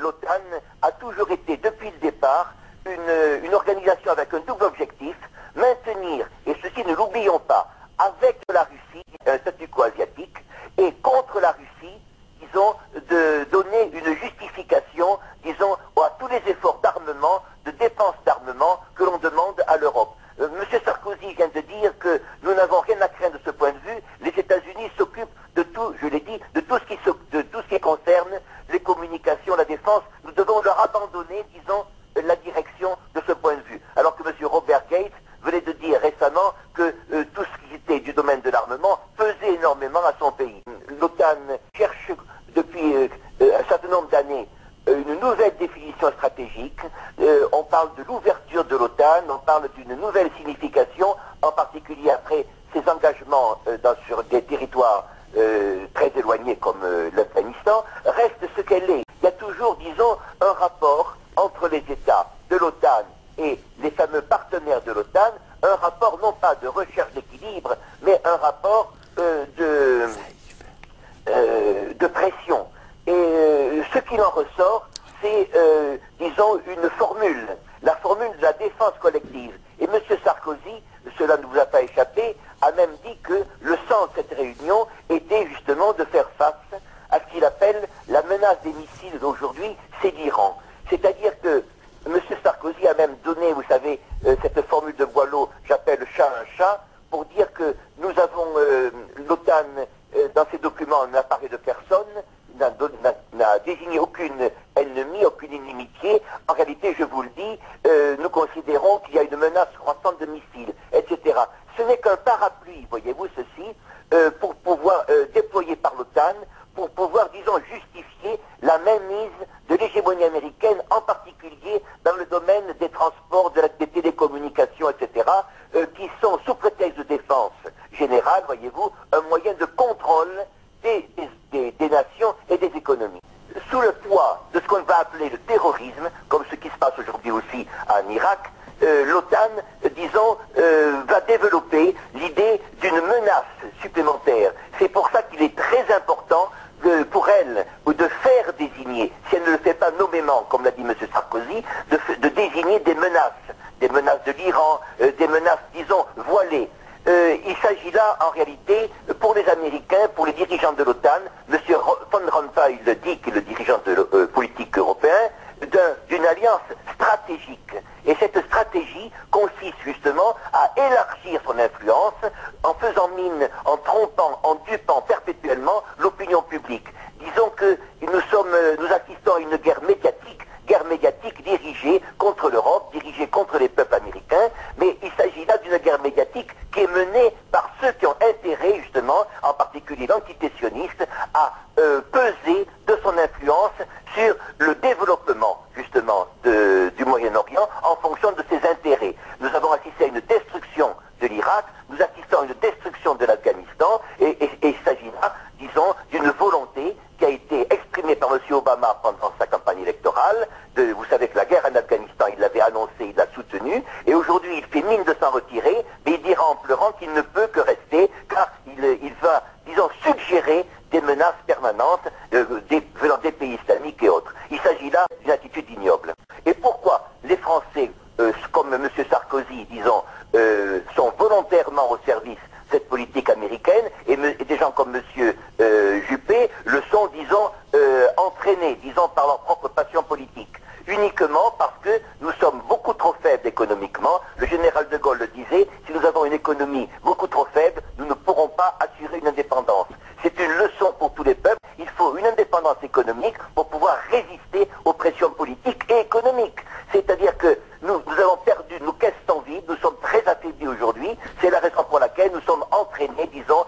l'OTAN a toujours été, depuis le départ, une organisation avec un double objectif, maintenir, et ceci ne l'oublions pas, avec la Russie, un statu quo asiatique, et contre la Russie, disons, de donner une justification, disons, à tous les efforts d'armement, de dépenses d'armement que l'on demande à l'Europe. Monsieur Sarkozy vient de dire que nous n'avons rien à craindre de ce point de vue. Les États-Unis s'occupent de tout, je l'ai dit, de tout ce qui concerne les communications, la défense. Nous devons leur abandonner, disons, la direction de ce point de vue. Alors que Monsieur Robert Gates venait de dire récemment que tout ce qui était du domaine de l'armement pesait énormément à son pays. L'OTAN cherche depuis un certain nombre d'années une nouvelle définition stratégique. On parle de l'ouverture de l'OTAN, on parle d'une nouvelle signification, en particulier après ses engagements sur des territoires très éloignés comme l'Afghanistan. Reste ce qu'elle est. Il y a toujours, disons, un rapport entre les États de l'OTAN et les fameux partenaires de l'OTAN, un rapport non pas de recherche d'équilibre, mais un rapport de pression. Et ce qu'il en ressort, c'est, disons, une formule, la formule de la défense collective. Et M. Sarkozy, cela ne vous a pas échappé, a même dit que le sens de cette réunion était justement de faire face à ce qu'il appelle la menace des missiles d'aujourd'hui, c'est l'Iran. C'est-à-dire que M. Sarkozy a même donné, vous savez, cette formule de Boileau, j'appelle chat un chat, pour dire que nous avons, l'OTAN, dans ses documents, n'a parlé de personne, n'a désigné aucune ennemie, aucune inimitié. En réalité, je vous le dis, nous considérons qu'il y a une menace croissante de missiles, etc. Ce n'est qu'un parapluie, voyez-vous ceci, pour pouvoir déployer par l'OTAN, pour pouvoir, disons, justifier la mainmise de l'hégémonie américaine, en particulier dans le domaine des transports, des télécommunications, etc., qui sont, sous prétexte de défense générale, voyez-vous, un moyen de contrôle des nations et des économies. Sous le poids de ce qu'on va appeler le terrorisme, comme ce qui se passe aujourd'hui aussi en Irak, l'OTAN, disons, va développer l'idée d'une menace supplémentaire. C'est pour ça qu'il est très important pour elle de faire désigner, si elle ne le fait pas nommément, comme l'a dit M. Sarkozy, de désigner des menaces de l'Iran, des menaces, disons, voilées. Il s'agit là, en réalité, pour les Américains, pour les dirigeants de l'OTAN, M. Van Rompuy le dit, qui est le dirigeant politique européen, d'une alliance stratégique. Et cette stratégie consiste justement à élargir son influence en faisant mine, en trompant, en dupant perpétuellement l'opinion publique. Disons que nous assistons à une guerre médiatique dirigée contre l'Europe, dirigée contre les peuples américains, mais il s'agit là d'une guerre médiatique qui est menée par ceux qui ont intérêt, justement, en particulier l'entité sioniste, à peser de son influence sur le développement, justement, du Moyen-Orient en fonction de ses intérêts. Nous avons assisté à une destruction de l'Irak, nous assistons à une destruction de l'Afghanistan, et il s'agit là, disons, d'une volonté qui a été exprimée par M. Obama pendant sa campagne électorale. Vous savez que la guerre en Afghanistan, il l'avait annoncé, il l'a soutenue, et aujourd'hui il fait mine de s'en retirer, mais il dira en pleurant qu'il ne peut que rester, car il va, disons, suggérer des menaces permanentes venant des pays islamiques et autres. Il s'agit là d'une attitude ignoble. Et pourquoi les Français, comme M. Sarkozy, disons, sont volontairement au service de cette politique américaine, et des gens comme M. Juppé le sont, disons, entraînés, disons, par leur propre passion politique. Uniquement parce que nous sommes beaucoup trop faibles économiquement. Le général de Gaulle le disait, si nous avons une économie beaucoup trop faible, nous ne pourrons pas assurer une indépendance. C'est une leçon pour tous les peuples. Il faut une indépendance économique pour pouvoir résister aux pressions politiques et économiques. C'est-à-dire que nous avons perdu, nos caisses sont vides, nous sommes très affaiblis aujourd'hui. C'est la raison pour laquelle nous sommes entraînés, disons,